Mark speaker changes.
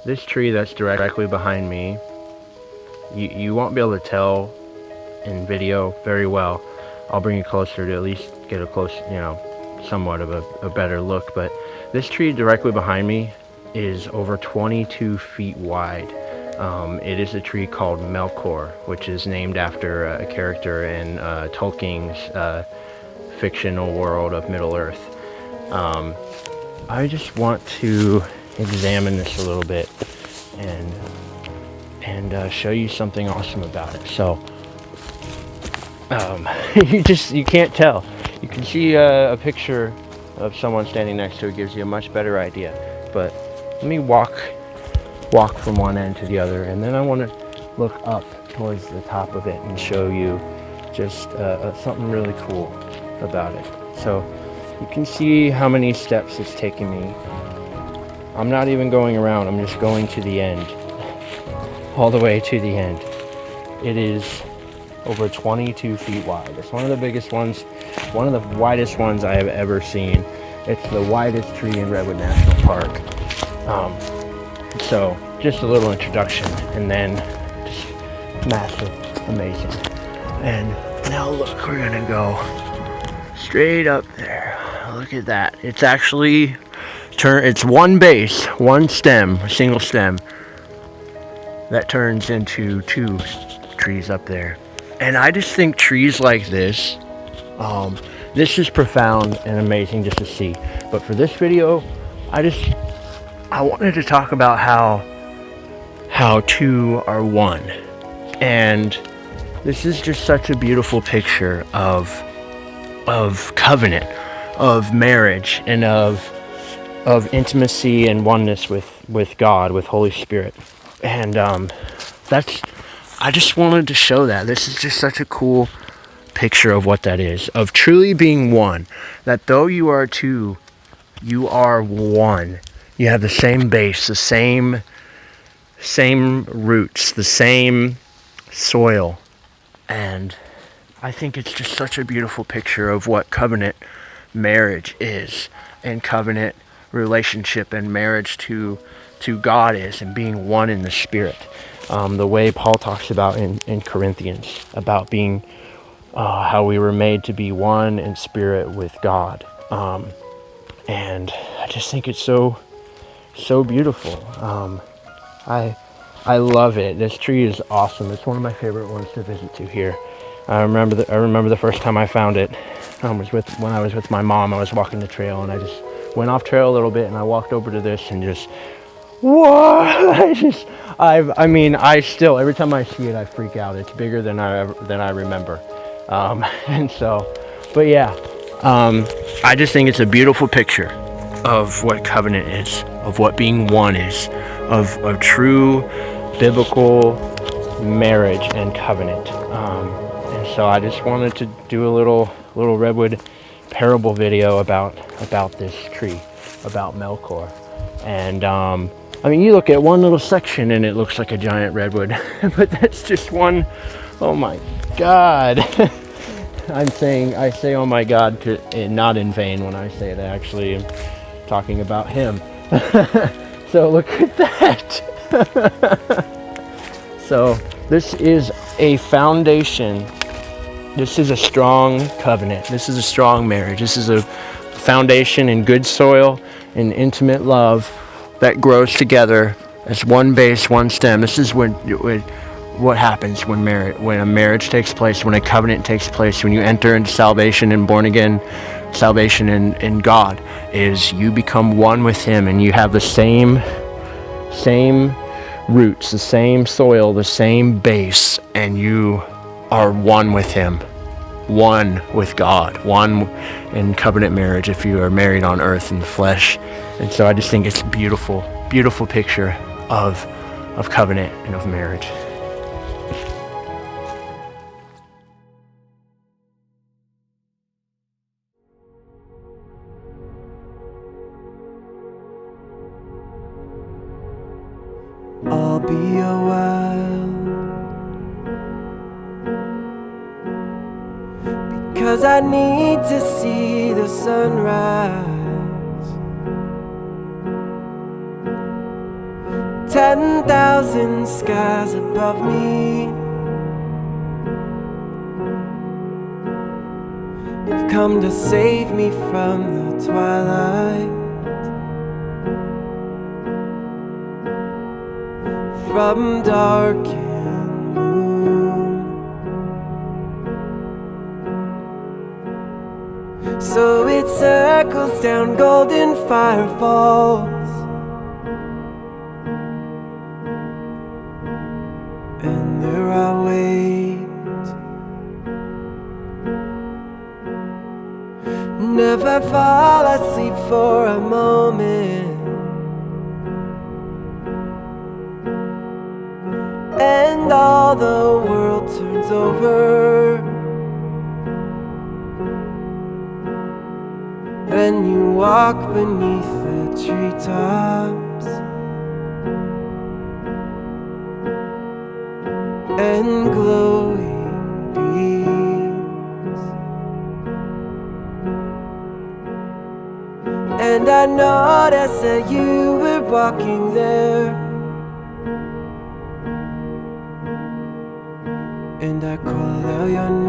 Speaker 1: this tree that's directly behind me, you won't be able to tell in video very well. I'll bring you closer to at least get a close, somewhat of a better look. But this tree directly behind me is over 22 feet wide. It is a tree called Melkor, which is named after a character in Tolkien's fictional world of Middle Earth. I just want to examine this a little bit and show you something awesome about it. So you can't tell. You can see a picture of someone standing next to it, gives you a much better idea. But let me walk from one end to the other, and then I want to look up towards the top of it and show you just something really cool about it. So you can see how many steps it's taking me. I'm not even going around, I'm just going to the end, all the way to the end. It is over 22 feet wide. It's one of the biggest ones, one of the widest ones I have ever seen. It's the widest tree in Redwood National Park. So just a little introduction, and then just massive, amazing. And now look, we're gonna go straight up there. Look at that. It's actually it's one base, one stem, a single stem that turns into two trees up there. And I just think trees like this, this is profound and amazing just to see. But for this video, I wanted to talk about how two are one. And this is just such a beautiful picture of covenant, of marriage, and of intimacy and oneness with God, with Holy Spirit. And I just wanted to show that. This is just such a cool picture of what that is, of truly being one. That though you are two, you are one. You have the same base, the same roots, the same soil. And I think it's just such a beautiful picture of what covenant marriage is, and covenant relationship and marriage to God is, and being one in the Spirit. The way Paul talks about in Corinthians, about being how we were made to be one in spirit with God. And I just think it's so beautiful. I love it. This tree is awesome. It's one of my favorite ones to visit to here. I remember the first time I found it. When I was with my mom. I was walking the trail, and I just went off trail a little bit, and I walked over to this and just, whoa! I still, every time I see it, I freak out. It's bigger than I remember. And so, but yeah, I just think it's a beautiful picture of what covenant is, of what being one is, of true biblical marriage and covenant. And so I just wanted to do a little Redwood Parable video about this tree, about Melkor. And you look at one little section and it looks like a giant redwood, but that's just one. Oh my God. I say oh my God not in vain when I say it. I actually am talking about him. So look at that. So this is a foundation. This is a strong covenant. This is a strong marriage. This is a foundation in good soil, in intimate love that grows together as one base, one stem. This is what happens when a marriage takes place, when a covenant takes place, when you enter into salvation and born again salvation in God, is you become one with Him, and you have the same roots, the same soil, the same base, and you are one with Him, one with God, one in covenant marriage if you are married on earth in the flesh. And so I just think it's a beautiful, beautiful picture of covenant and of marriage.
Speaker 2: I'll be a while, because I need to see the sunrise. 10,000 skies above me. You've come to save me from the twilight, from darkened moon. So it circles down golden firefalls, and there I wait, never fall asleep for a moment, and all the world turns over when you walk beneath the treetops and glowing beams. And I noticed that you were walking there, and I called out your name.